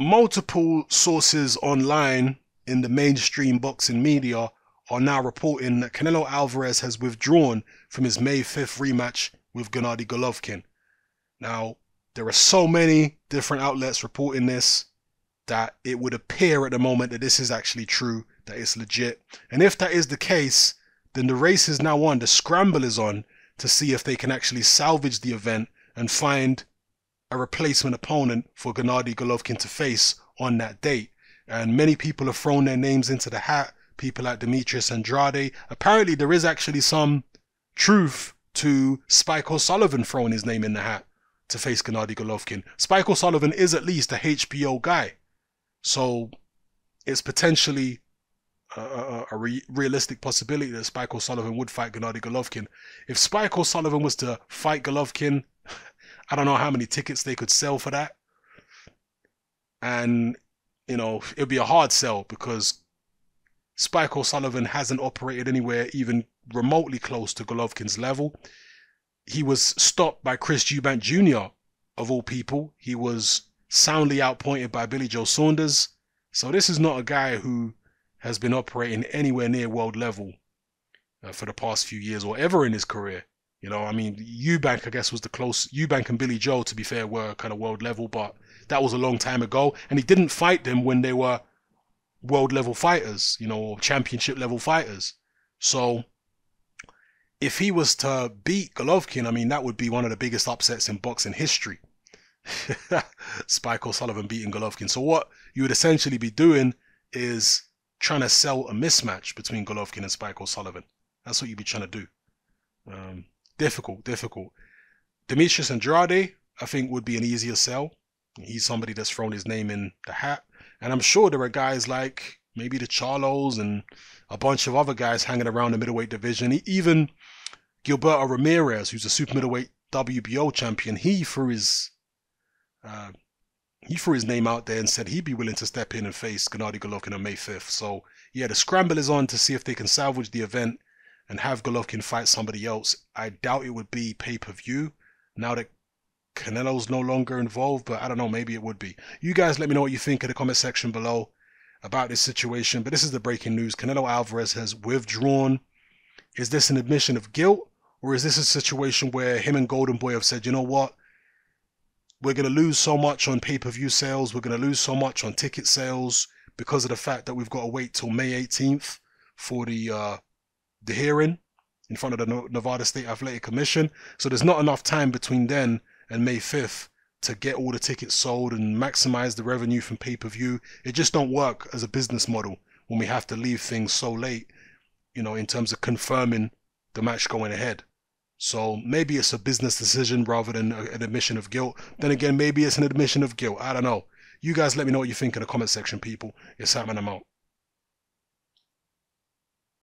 multiple sources online in the mainstream boxing media are now reporting that Canelo Alvarez has withdrawn from his May 5th rematch with Gennady Golovkin. Now, there are so many different outlets reporting this that it would appear at the moment that this is actually true, that it's legit. And if that is the case, then the race is now on, the scramble is on to see if they can actually salvage the event and find a replacement opponent for Gennady Golovkin to face on that date. And many people have thrown their names into the hat, people like Demetrius Andrade. Apparently there is actually some truth to Spike O'Sullivan throwing his name in the hat to face Gennady Golovkin. Spike O'Sullivan is at least a HBO guy, so it's potentially a realistic possibility that Spike O'Sullivan would fight Gennady Golovkin. If Spike O'Sullivan was to fight Golovkin, I don't know how many tickets they could sell for that. And, you know, it'd be a hard sell because Spike O'Sullivan hasn't operated anywhere even remotely close to Golovkin's level. He was stopped by Chris Eubank Jr., of all people. He was soundly outpointed by Billy Joe Saunders. So this is not a guy who has been operating anywhere near world level for the past few years or ever in his career. You know, I mean, Eubank, I guess, was the close. Eubank and Billy Joe, to be fair, were kind of world level, but that was a long time ago. And he didn't fight them when they were world level fighters, you know, or championship level fighters. So if he was to beat Golovkin, I mean, that would be one of the biggest upsets in boxing history. Spike O'Sullivan beating Golovkin. So what you would essentially be doing is trying to sell a mismatch between Golovkin and Spike O'Sullivan. That's what you'd be trying to do. Difficult. Demetrius Andrade, I think, would be an easier sell. He's somebody that's thrown his name in the hat. And I'm sure there are guys like maybe the Charlos and a bunch of other guys hanging around the middleweight division. Even Gilberto Ramirez, who's a super middleweight WBO champion, he threw his name out there and said he'd be willing to step in and face Gennady Golovkin on May 5th. So yeah, the scramble is on to see if they can salvage the event and have Golovkin fight somebody else. I doubt it would be pay-per-view now that Canelo's no longer involved, but I don't know, maybe it would be. You guys let me know what you think in the comment section below about this situation. But this is the breaking news. Canelo Alvarez has withdrawn. Is this an admission of guilt, or is this a situation where him and Golden Boy have said, you know what, we're going to lose so much on pay-per-view sales, we're going to lose so much on ticket sales because of the fact that we've got to wait till May 18th for the hearing in front of the Nevada State Athletic Commission. So there's not enough time between then and May 5th to get all the tickets sold and maximize the revenue from pay-per-view. It just don't work as a business model when we have to leave things so late, you know, in terms of confirming the match going ahead. So maybe it's a business decision rather than an admission of guilt. Then again, maybe it's an admission of guilt. I don't know. You guys let me know what you think in the comment section, people. It's Sam and I'm out.